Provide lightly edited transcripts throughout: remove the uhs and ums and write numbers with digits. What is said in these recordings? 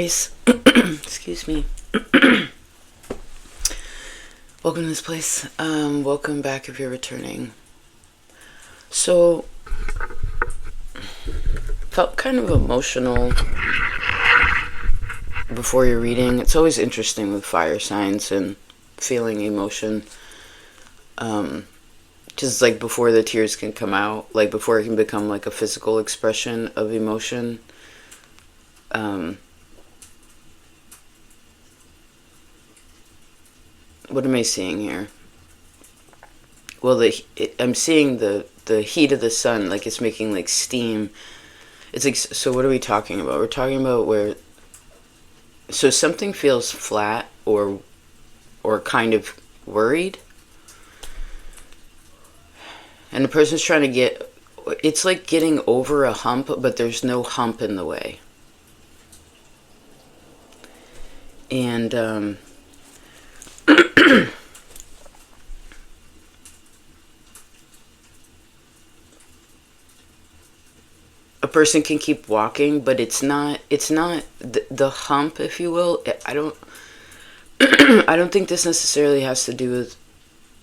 Aries. Excuse me. Welcome to this place. Welcome back if you're returning. So, felt kind of emotional before your reading. It's always interesting with fire signs and feeling emotion. Just like before the tears can come out, like before it can become like a physical expression of emotion. What am I seeing here? Well, I'm seeing the heat of the sun, like it's making like steam. It's like, so what are we talking about? We're talking about so something feels flat or kind of worried. And the person's trying to it's like getting over a hump, but there's no hump in the way. And, a person can keep walking, but it's not the hump, if you will. I don't think this necessarily has to do with,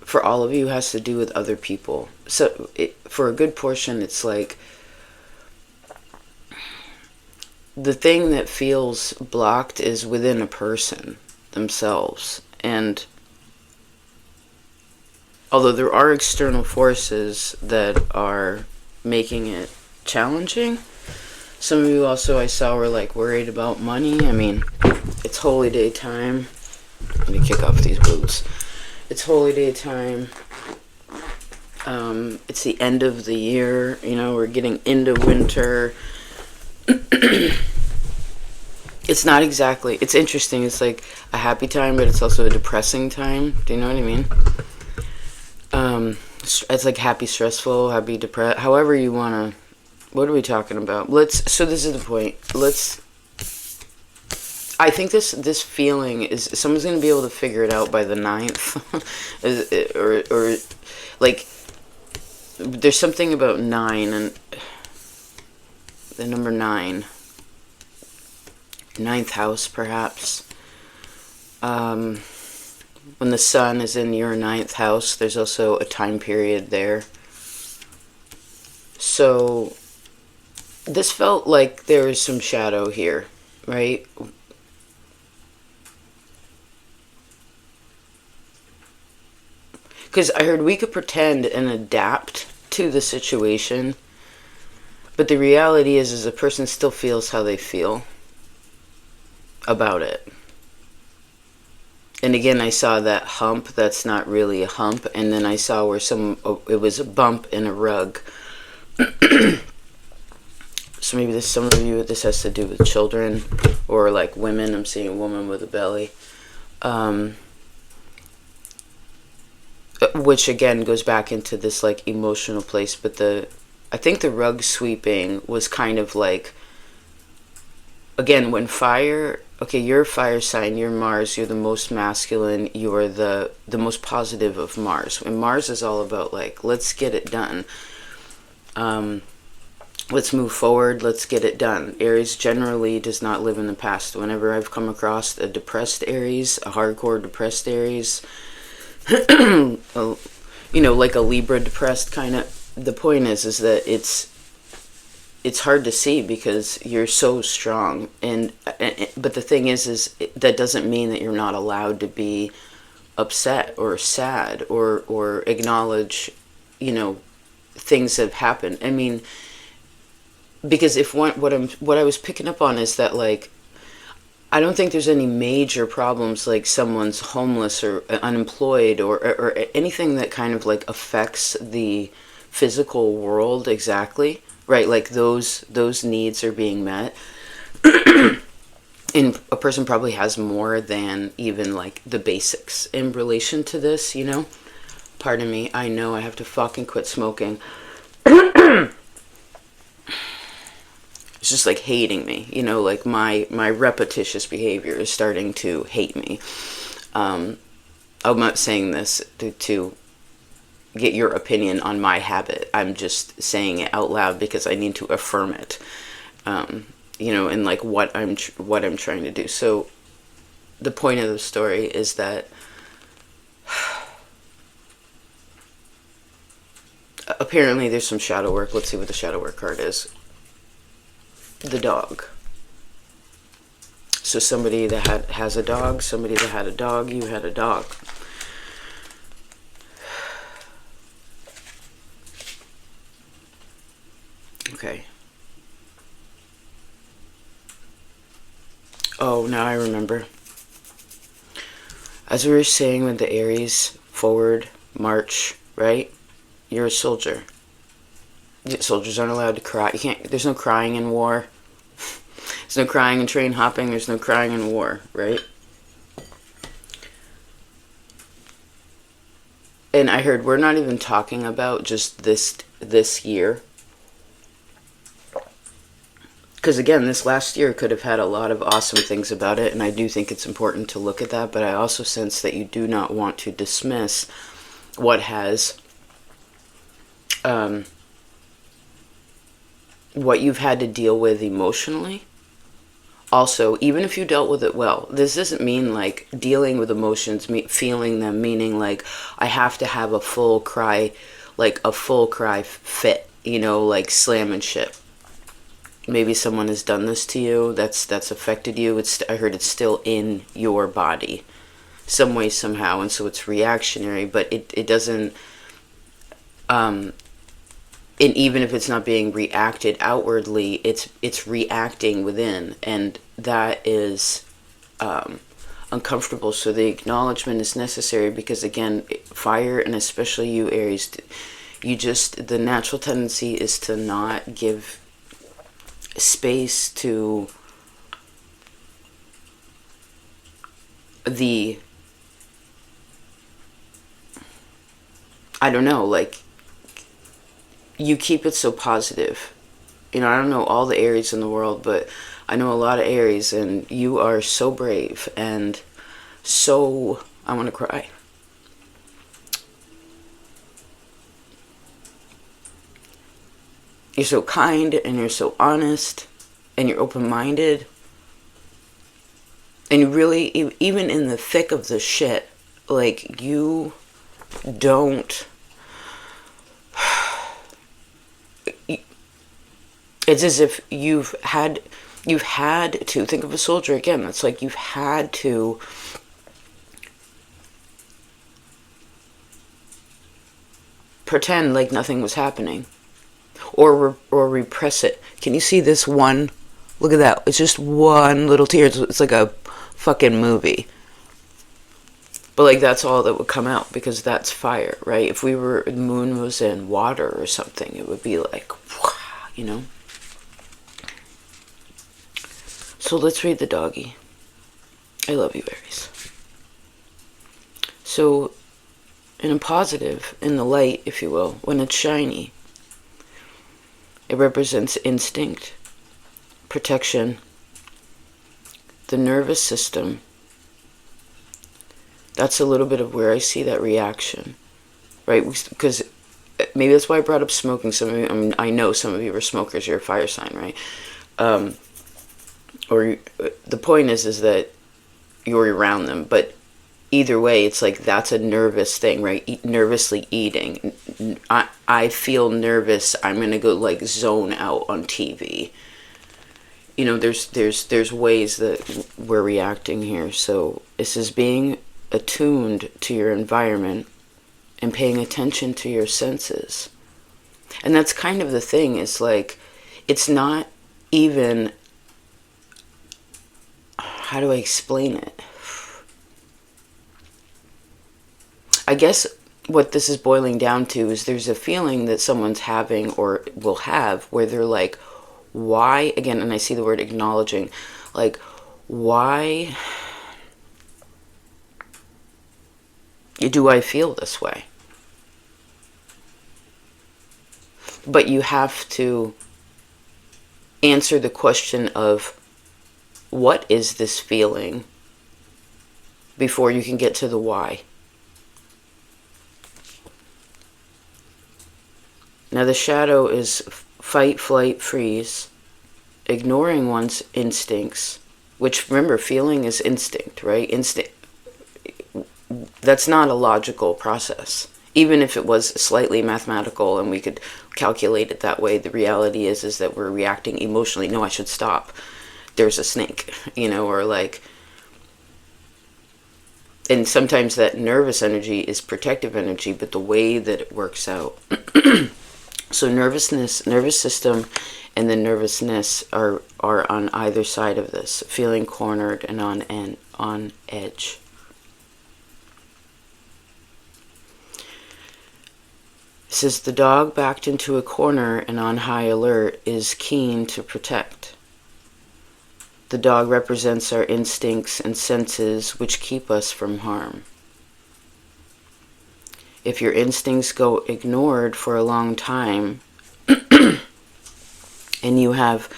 for all of you, has to do with other people. So for a good portion, it's like the thing that feels blocked is within a person themselves. And although there are external forces that are making it challenging, some of you also I saw were like worried about money. I mean, it's holy day time. Let me kick off these boots. It's holy day time. It's the end of the year. You know, we're getting into winter. It's not exactly, it's interesting. It's like a happy time, but it's also a depressing time. Do you know what I mean? It's like happy stressful, happy depressed, however you want to. What are we talking about? So this is the point. I think this feeling is, someone's going to be able to figure it out by the 9th. or like, there's something about 9 and the number 9. 9th house, perhaps. When the sun is in your 9th house, there's also a time period there. So this felt like there was some shadow here, right? Because I heard we could pretend and adapt to the situation, but the reality is a person still feels how they feel about it. And again, I saw that hump that's not really a hump, and then I saw where it was a bump in a rug. So maybe some of you, this has to do with children or like women. I'm seeing a woman with a belly. Which again goes back into this like emotional place, but I think the rug sweeping was kind of like, again, when fire, okay, you're a fire sign, you're Mars, you're the most masculine, you're the most positive of Mars. And Mars is all about like, let's get it done. Let's move forward, let's get it done. Aries generally does not live in the past. Whenever I've come across a depressed Aries, a hardcore depressed Aries, you know, like a Libra depressed kind of, the point is that it's hard to see because you're so strong. But the thing is that doesn't mean that you're not allowed to be upset or sad or acknowledge, you know, things that have happened. I mean, because what I was picking up on is that, like, I don't think there's any major problems like someone's homeless or unemployed or anything that kind of like affects the physical world exactly, right? Like those needs are being met. And a person probably has more than even like the basics in relation to this, you know? Pardon me, I know I have to fucking quit smoking. It's just like hating me, you know, like my repetitious behavior is starting to hate me. I'm not saying this to get your opinion on my habit. I'm just saying it out loud because I need to affirm it. and like what I'm trying to do. So the point of the story is that apparently there's some shadow work. Let's see what the shadow work card is. The dog. So somebody that has a dog, somebody that had a dog, you had a dog. Okay. Oh, now I remember. As we were saying with the Aries, forward, march, right? You're a soldier. Soldiers aren't allowed to cry. You can't. There's no crying in war. There's no crying in train hopping. There's no crying in war, right? And I heard we're not even talking about just this year. Because again, this last year could have had a lot of awesome things about it, and I do think it's important to look at that, but I also sense that you do not want to dismiss what has, what you've had to deal with emotionally. Also, even if you dealt with it well, this doesn't mean like dealing with emotions, feeling them, meaning like I have to have a full cry, like a full cry fit, like slamming shit. Maybe someone has done this to you, that's affected you. I heard it's still in your body some way, somehow, and so it's reactionary, but it doesn't, and even if it's not being reacted outwardly, it's reacting within, and that is uncomfortable. So the acknowledgement is necessary, because again, fire, and especially you Aries, the natural tendency is to not give space to the, I don't know, like, you keep it so positive. I don't know all the Aries in the world, but I know a lot of Aries, and you are so brave and so, I want to cry. You're so kind, and you're so honest, and you're open-minded. And you really, even in the thick of the shit, like, you don't, it's as if you've had to, think of a soldier again, it's like you've had to pretend like nothing was happening, or repress it. Can you see this one? Look at that. It's just one little tear. It's like a fucking movie. But like, that's all that would come out, because that's fire, right? If the moon was in water or something, it would be like, So let's read the doggy. I love you, Aries. So, in a positive, in the light, if you will, when it's shiny, it represents instinct, protection, the nervous system. That's a little bit of where I see that reaction, right? Because maybe that's why I brought up smoking. Some of you, I know some of you are smokers. You're a fire sign, right? Or the point is that you're around them. But either way, it's like that's a nervous thing, right? Nervously eating. I feel nervous. I'm gonna go like zone out on TV. There's ways that we're reacting here. So this is being attuned to your environment and paying attention to your senses. And that's kind of the thing. It's like, it's not even, how do I explain it? I guess what this is boiling down to is there's a feeling that someone's having or will have where they're like, why, again, and I see the word acknowledging, like, why do I feel this way? But you have to answer the question of, what is this feeling, before you can get to the why. Now the shadow is fight, flight, freeze. ignoring one's instincts, which, remember, feeling is instinct, right? Instinct. That's not a logical process. Even if it was slightly mathematical and we could calculate it that way, the reality is that we're reacting emotionally. No, I should stop. There's a snake, or like, and sometimes that nervous energy is protective energy, but the way that it works out. So nervous system, and the nervousness are on either side of this, feeling cornered and on edge. It says the dog backed into a corner and on high alert is keen to protect. The dog represents our instincts and senses which keep us from harm. If your instincts go ignored for a long time and you have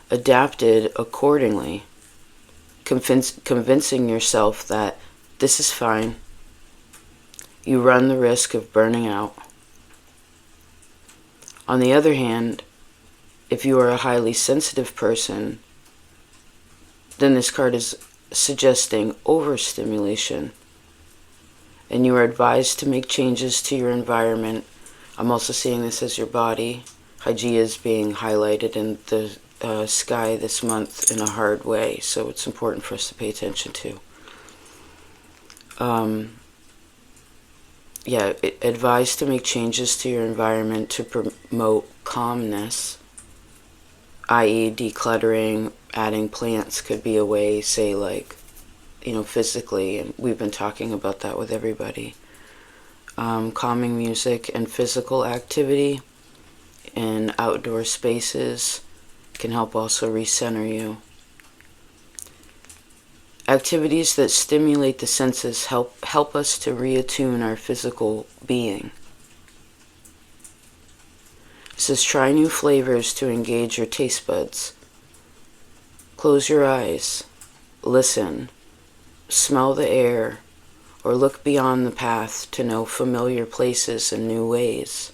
adapted accordingly, convincing yourself that this is fine, you run the risk of burning out. On the other hand, if you are a highly sensitive person, then this card is suggesting overstimulation, and you are advised to make changes to your environment. I'm also seeing this as your body. Raaji is being highlighted in the sky this month in a hard way, so it's important for us to pay attention to. Advised to make changes to your environment to promote calmness, i.e. decluttering, adding plants could be a way, say like, physically, and we've been talking about that with everybody. Calming music and physical activity in outdoor spaces can help also recenter you. Activities that stimulate the senses help us to reattune our physical being. It says try new flavors to engage your taste buds. Close your eyes, listen, smell the air, or look beyond the path to know familiar places and new ways.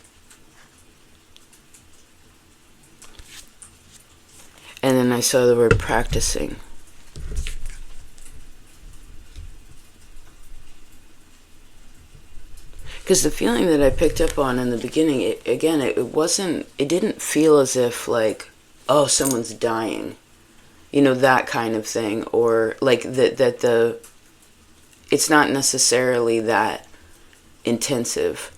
And then I saw the word practicing. Because the feeling that I picked up on in the beginning, it didn't feel as if like, oh, someone's dying, that kind of thing, or like it's not necessarily that intensive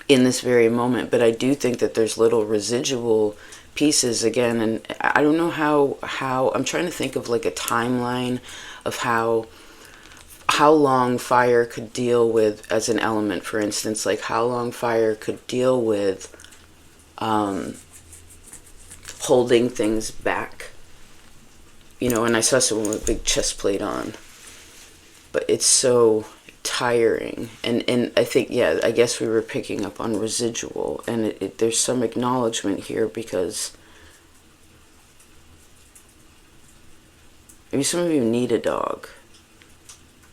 in this very moment, but I do think that there's little residual pieces again, and I don't know how I'm trying to think of like a timeline of how long fire could deal with as an element, for instance, like how long fire could deal with holding things back, and I saw someone with a big chest plate on, but it's so tiring, and I think, I guess we were picking up on residual, and there's some acknowledgement here, because maybe some of you need a dog,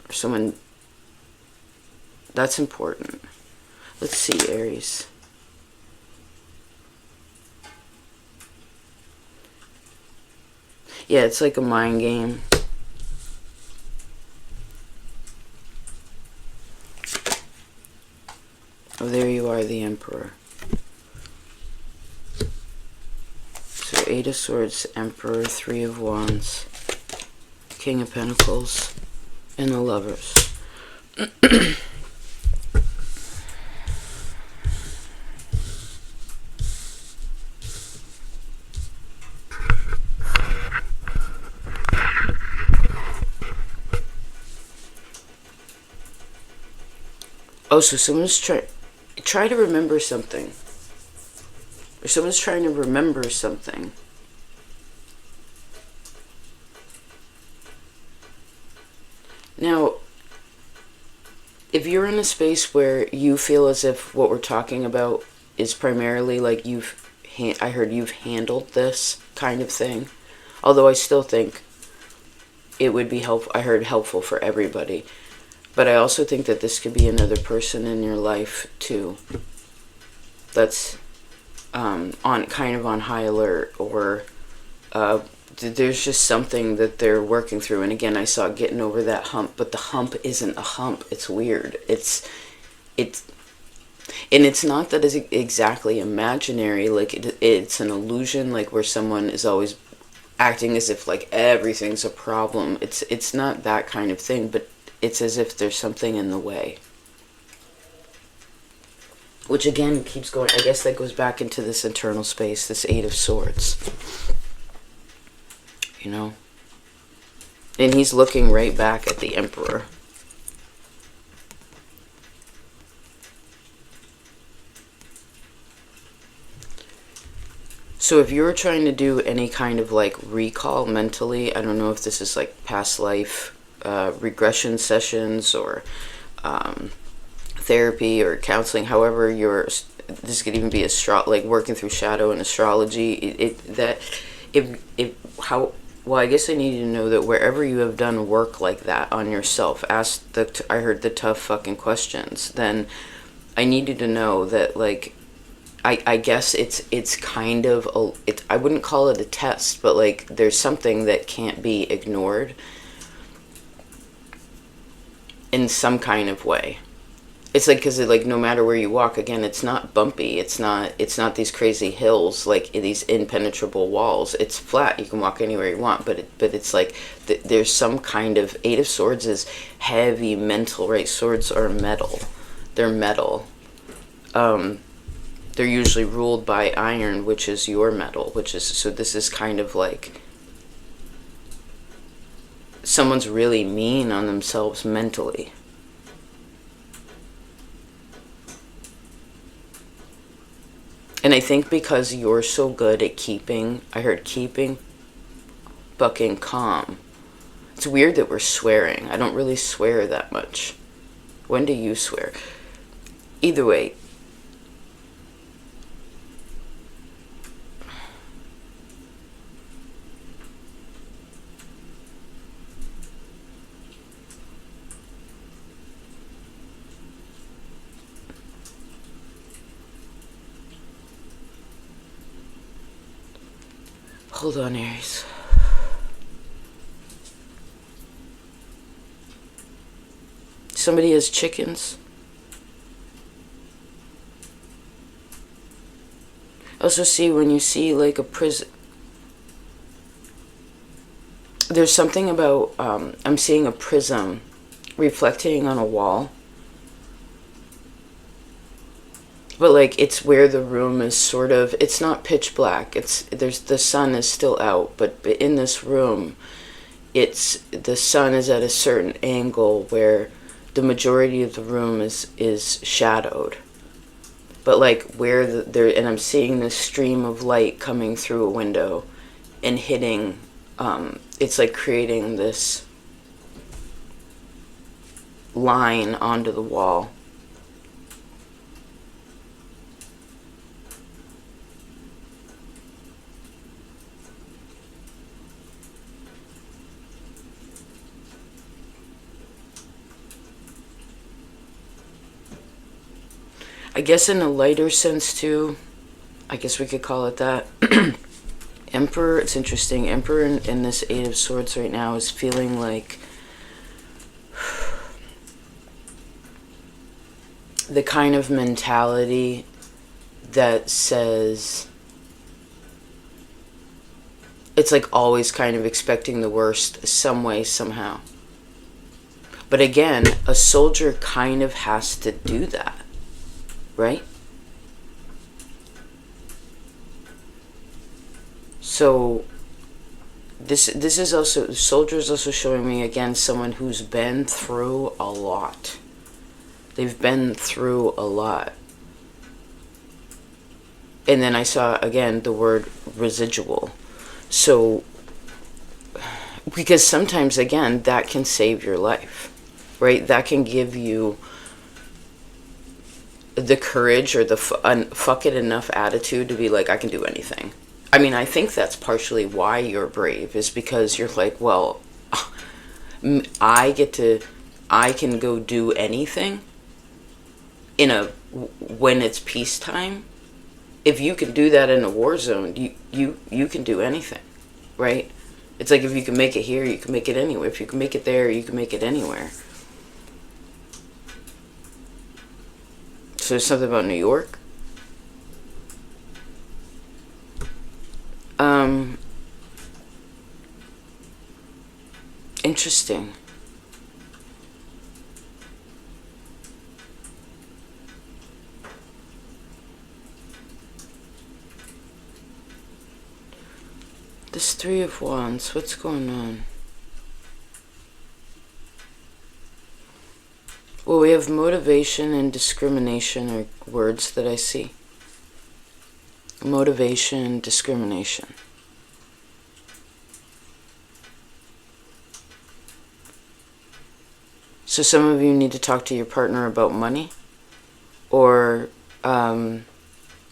or someone. That's important. Let's see, Aries. Yeah, it's like a mind game. Oh, there you are, the Emperor. So 8 of Swords, Emperor, 3 of Wands, King of Pentacles, and the Lovers. Oh, so someone's try to remember something. Or someone's trying to remember something. Now, if you're in a space where you feel as if what we're talking about is primarily like I heard you've handled this kind of thing, although I still think it would be helpful for everybody. But I also think that this could be another person in your life too, that's on high alert, or There's just something that they're working through. And again, I saw getting over that hump, but the hump isn't a hump. It's weird. It's and it's not that it's exactly imaginary. Like it's an illusion, like where someone is always acting as if like everything's a problem. It's not that kind of thing, but it's as if there's something in the way. Which again keeps going. I guess that goes back into this internal space, this Eight of Swords. You know? And he's looking right back at the Emperor. So if you were trying to do any kind of like recall mentally, I don't know if this is like past life regression sessions or therapy or counseling, however this could even be like working through shadow and astrology. Well, I guess I need you to know that wherever you have done work like that on yourself, I heard the tough fucking questions, then I needed to know that, like, I guess it's kind of, I wouldn't call it a test, but, like, there's something that can't be ignored in some kind of way. It's like, because like no matter where you walk, again, it's not bumpy. It's not these crazy hills, like these impenetrable walls. It's flat. You can walk anywhere you want. But it's like there's some kind of Eight of Swords is heavy mental, right? Swords are metal. They're metal. They're usually ruled by iron, which is your metal. So this is kind of like someone's really mean on themselves mentally. And I think because you're so good at keeping fucking calm. It's weird that we're swearing. I don't really swear that much. When do you swear? Either way. Hold on, Aries. Somebody has chickens. Also, see, when you see like a prison, there's something about, I'm seeing a prism reflecting on a wall. But like it's where the room is sort of, it's not pitch black. The sun is still out, but in this room, the sun is at a certain angle where the majority of the room is shadowed. But like where and I'm seeing this stream of light coming through a window and hitting, it's like creating this line onto the wall. I guess in a lighter sense too, I guess we could call it that. Emperor, it's interesting. Emperor in this Eight of Swords right now is feeling like the kind of mentality that says it's like always kind of expecting the worst some way, somehow. But again, a soldier kind of has to do that. Right? So this is also, soldiers also showing me again someone who's been through a lot. They've been through a lot. And then I saw again the word residual. So because sometimes again that can save your life. Right? That can give you the courage or the fuck it enough attitude to be like, I can do anything. I mean, I think that's partially why you're brave, is because you're like, well, I can go do anything when it's peacetime. If you can do that in a war zone, you can do anything. right? It's like if you can make it here, you can make it anywhere. If you can make it there, you can make it anywhere. So there's something about New York. Interesting. This Three of Wands, what's going on? Well, we have motivation and discrimination are words that I see. Motivation, discrimination. So some of you need to talk to your partner about money, or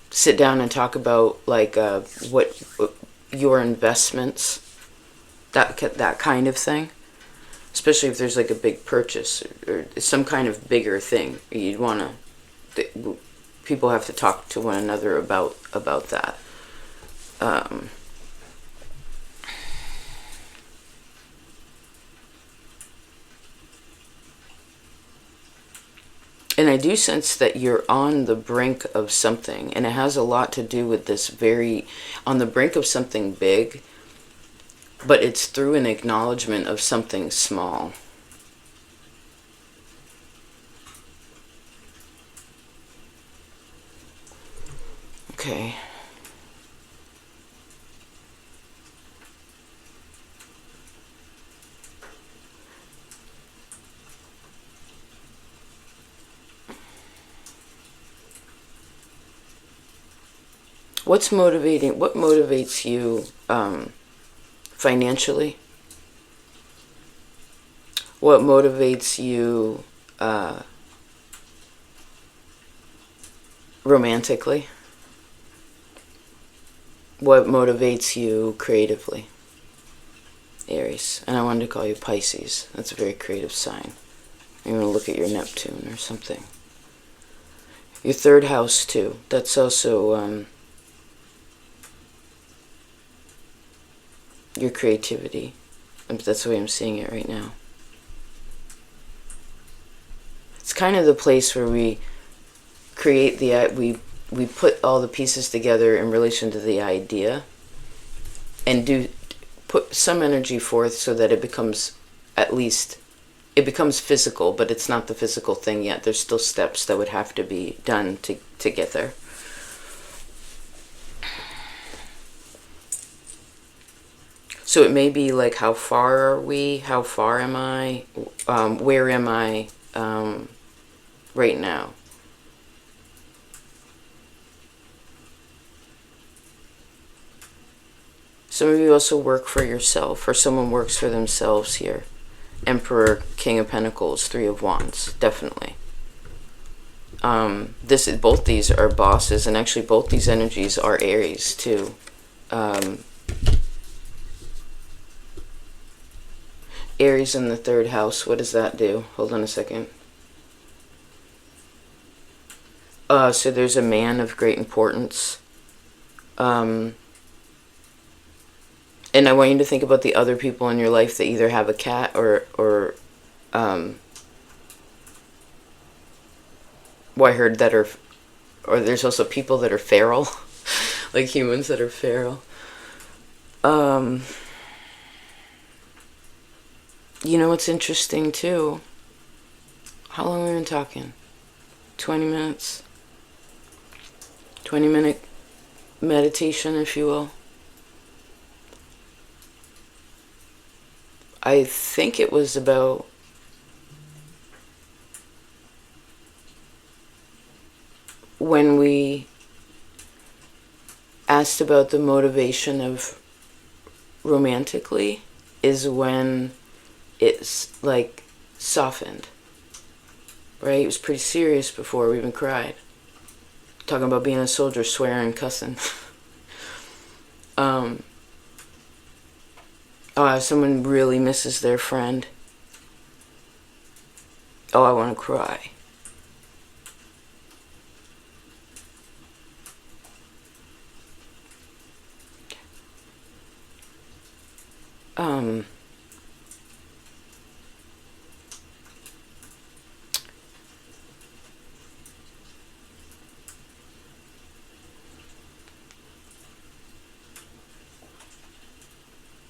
sit down and talk about like what your investments, that kind of thing. Especially if there's like a big purchase or some kind of bigger thing, you'd want to. People have to talk to one another about that. And I do sense that you're on the brink of something, and it has a lot to do with this on the brink of something big, but it's through an acknowledgement of something small. Okay. What motivates you financially? What motivates you romantically? What motivates you creatively? Aries. And I wanted to call you Pisces. That's a very creative sign. I'm going to look at your Neptune or something. Your third house too. That's also your creativity. That's the way I'm seeing it right now. It's kind of the place where we create we put all the pieces together in relation to the idea and put some energy forth so that it becomes physical, but it's not the physical thing yet. There's still steps that would have to be done to get there. So it may be like, how far are we? How far am I? Where am I right now? Some of you also work for yourself, or someone works for themselves here. Emperor, King of Pentacles, Three of Wands, definitely. Both these are bosses, and actually both these energies are Aries too. Aries in the third house, what does that do? Hold on a second. So there's a man of great importance. And I want you to think about the other people in your life that either have a cat or I heard that or there's also people that are feral, like humans that are feral. You know what's interesting too? How long have we been talking? 20 minutes? 20-minute meditation, if you will. I think it was about when we asked about the motivation of romantically is when it's like softened, right? It was pretty serious before we even cried. Talking about being a soldier, swearing, cussing. Someone really misses their friend. Oh, I want to cry.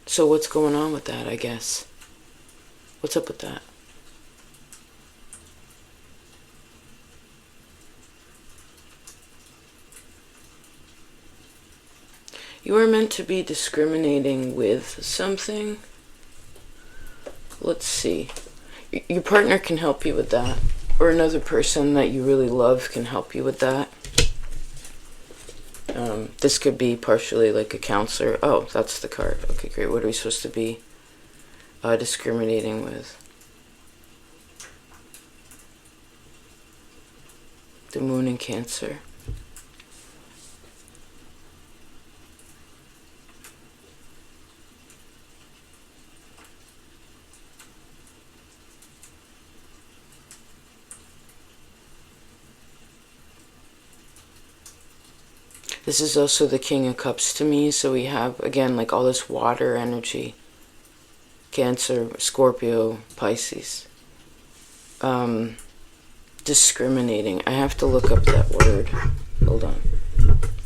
So what's going on with that, I guess? What's up with that? You are meant to be discriminating with something. Let's see. Your partner can help you with that. Or another person that you really love can help you with that. This could be partially like a counselor. Oh, that's the card. Okay, great. What are we supposed to be discriminating with? The moon in Cancer. This is also the King of Cups to me, so we have, again, like all this water energy. Cancer, Scorpio, Pisces. Discriminating. I have to look up that word. Hold on.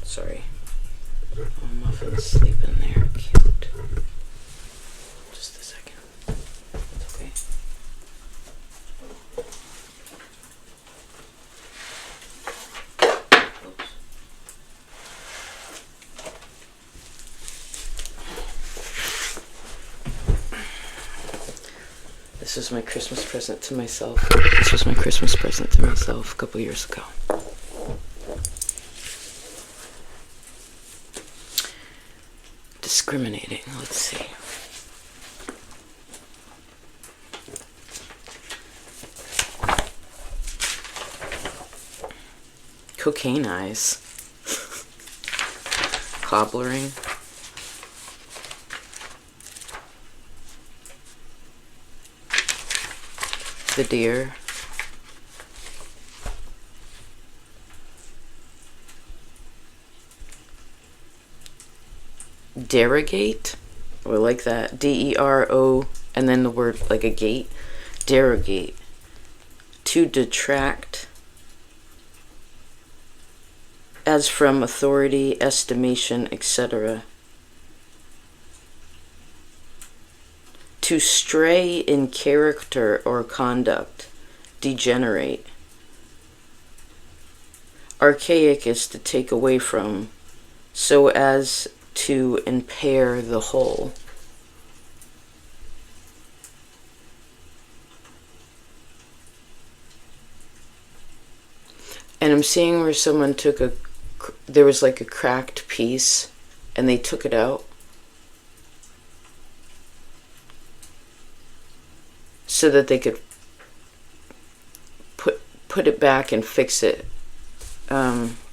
Sorry. Oh, Muffin's sleeping there. Cute. Just a second. It's okay. This was my Christmas present to myself. This was my Christmas present to myself a couple years ago. Discriminating. Let's see. Cocaine eyes. Cobblering. The deer. Derogate, or like that, D-E-R-O, and then the word like a gate. Derogate. To detract as from authority, estimation, etc. To stray in character or conduct. Degenerate. Archaic is to take away from, so as to impair the whole. And I'm seeing where someone took there was like a cracked piece and they took it out so that they could put it back and fix it.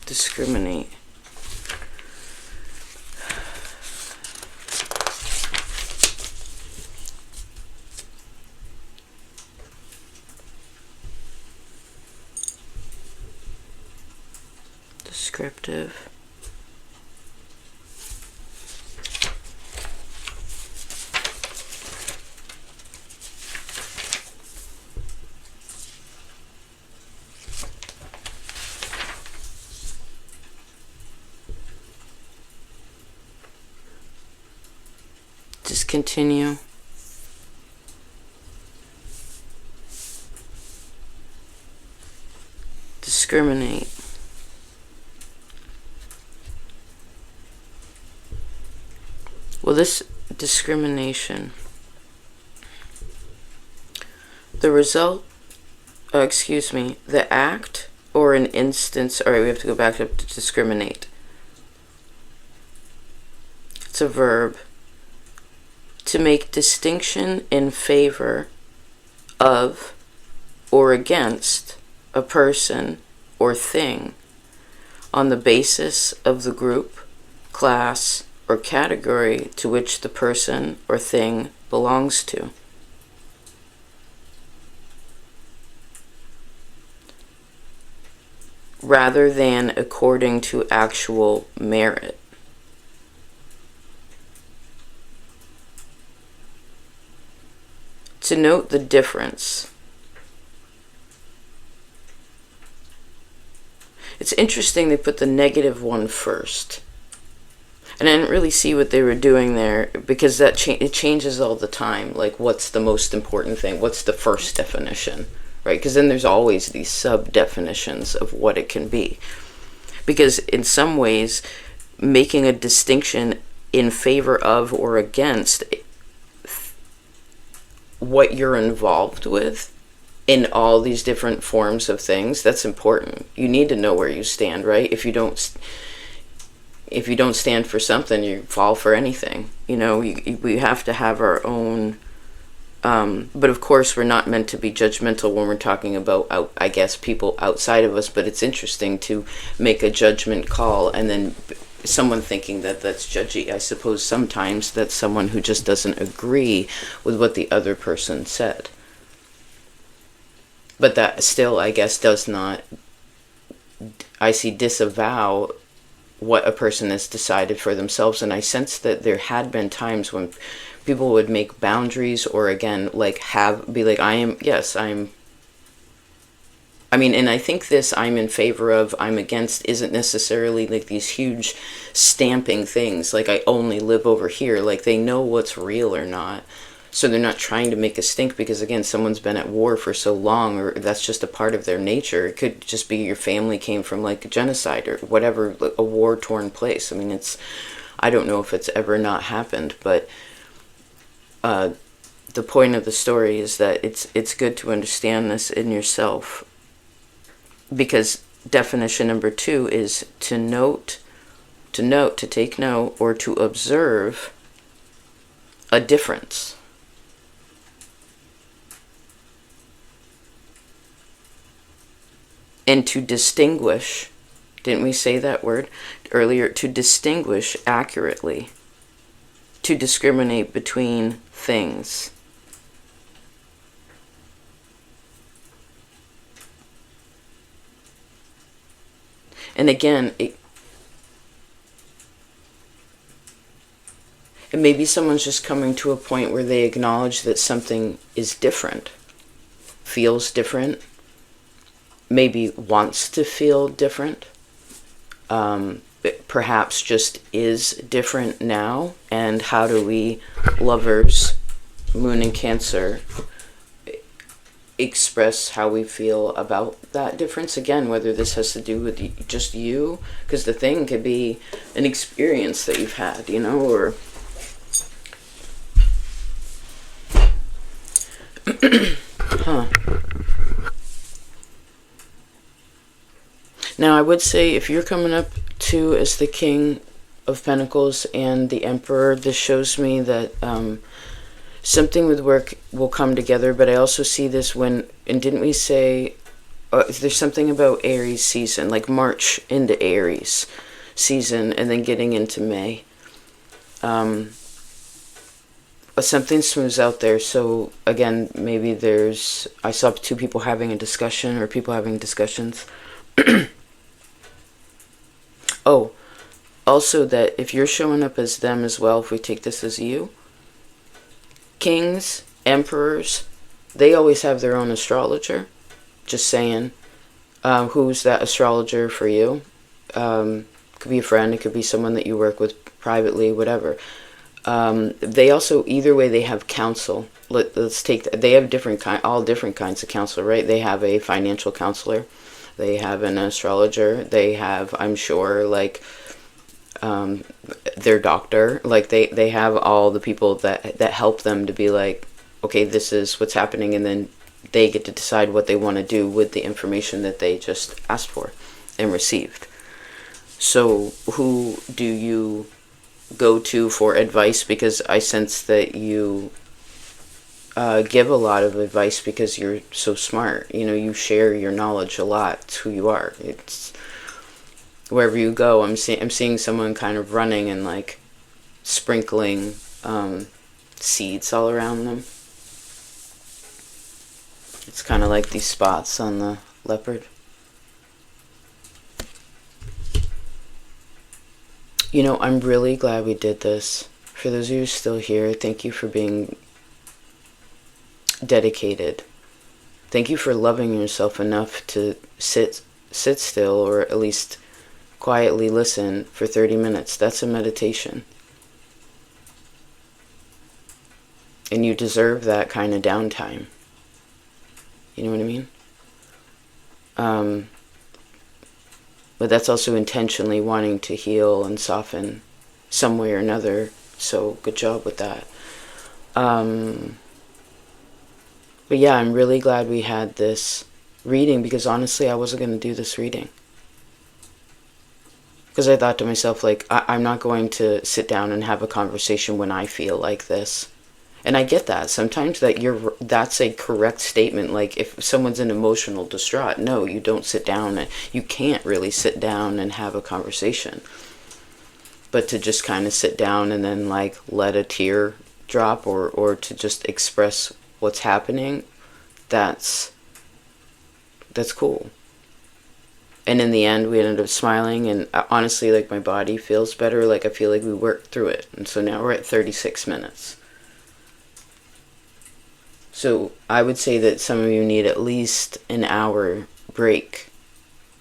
Discriminate. Descriptive. Discontinue. Discriminate. Well, this discrimination, the result, the act or an instance, all right, we have to go back up to discriminate. It's a verb. To make distinction in favor of or against a person or thing on the basis of the group, class, or category to which the person or thing belongs to. Rather than according to actual merit. To note the difference. It's interesting they put the negative one first. And I didn't really see what they were doing there, because it changes all the time. Like, what's the most important thing? What's the first definition? Right? Because then there's always these sub-definitions of what it can be. Because in some ways, making a distinction in favor of or against what you're involved with in all these different forms of things, that's important. You need to know where you stand, right? If you don't stand for something, you fall for anything. You know, we have to have our own. But of course, we're not meant to be judgmental when we're talking about, I guess, people outside of us. But it's interesting to make a judgment call and then someone thinking that that's judgy. I suppose sometimes that's someone who just doesn't agree with what the other person said. But that still, I guess, does not, disavow what a person has decided for themselves. And I sense that there had been times when people would make boundaries, or again, like be like, and I think this I'm in favor of, I'm against, isn't necessarily like these huge stamping things, like I only live over here. Like, they know what's real or not. So they're not trying to make a stink because, again, someone's been at war for so long, or that's just a part of their nature. It could just be your family came from like a genocide or whatever, like a war-torn place. I mean, I don't know if it's ever not happened, but the point of the story is that it's good to understand this in yourself, because definition number 2 is to take note, or to observe a difference. And to distinguish, didn't we say that word earlier? To distinguish accurately, to discriminate between things. And again, it maybe someone's just coming to a point where they acknowledge that something is different, feels different, maybe wants to feel different, perhaps just is different now. And how do we, lovers, Moon in Cancer, express how we feel about that difference? Again, whether this has to do with just you, because the thing could be an experience that you've had, or Now, I would say if you're coming up to as the King of Pentacles and the Emperor, this shows me that something with work will come together. But I also see this and didn't we say, there's something about Aries season, like March into Aries season and then getting into May. Something smooths out there. So again, maybe I saw 2 people having a discussion, or people having discussions. Oh, also that if you're showing up as them as well, if we take this as you, kings, emperors, they always have their own astrologer. Just saying. Who's that astrologer for you? Could be a friend, it could be someone that you work with privately, whatever. They also, either way, they have counsel. Let's take they have all different kinds of counsel, right? They have a financial counselor, they have an astrologer, they have, I'm sure, like their doctor. Like they have all the people that help them to be like, okay, this is what's happening, and then they get to decide what they want to do with the information that they just asked for and received. So who do you go to for advice? Because I sense that you give a lot of advice because you're so smart. You share your knowledge a lot. It's who you are. It's wherever you go. I'm seeing someone kind of running and like sprinkling seeds all around them. It's kind of like these spots on the leopard. I'm really glad we did this. For those of you still here, thank you for being dedicated. Thank you for loving yourself enough to sit still, or at least quietly listen for 30 minutes. That's a meditation. And you deserve that kind of downtime. You know what I mean? But that's also intentionally wanting to heal and soften some way or another. So good job with that. But yeah, I'm really glad we had this reading, because honestly, I wasn't going to do this reading. Because I thought to myself, like, I'm not going to sit down and have a conversation when I feel like this. And I get that. Sometimes that's a correct statement. Like, if someone's in emotional distraught, no, you don't sit down. And you can't really sit down and have a conversation. But to just kind of sit down and then, like, let a tear drop, or to just express what's happening, that's cool. And in the end, we ended up smiling, and honestly, like, my body feels better. Like, I feel like we worked through it. And so now we're at 36 minutes. So I would say that some of you need at least an hour break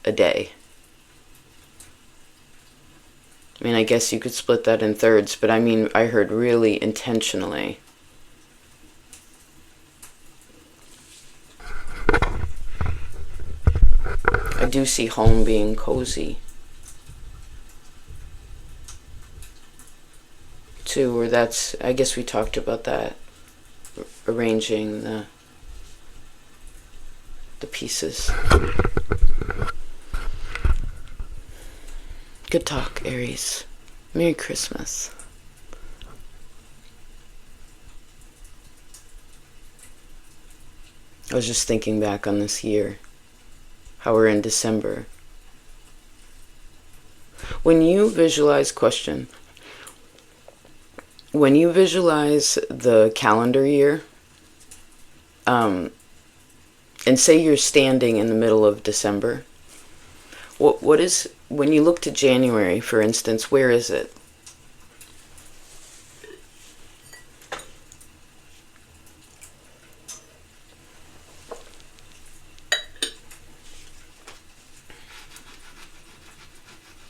a day. I mean, I guess you could split that in thirds, but I mean, I heard really intentionally. I do see home being cozy too, or that's, I guess we talked about that, arranging the pieces. Good talk, Aries. Merry Christmas. I was just thinking back on this year, how we're in December. When you visualize the calendar year, and say you're standing in the middle of December, what is, when you look to January, for instance, where is it?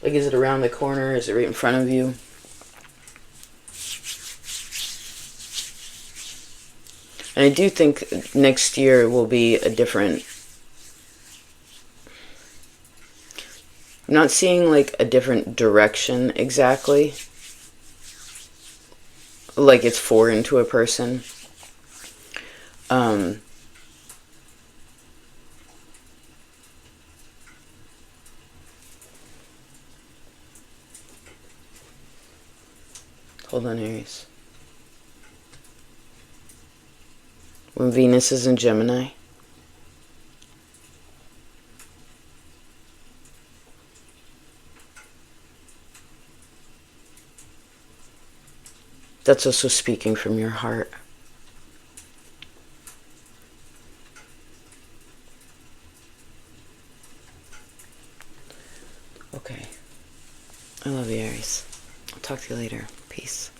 Like, is it around the corner? Is it right in front of you? And I do think next year will be a different... I'm not seeing, like, a different direction exactly. Like it's foreign to a person. Hold on, Aries. When Venus is in Gemini, that's also speaking from your heart. Okay. I love you, Aries. I'll talk to you later. Peace.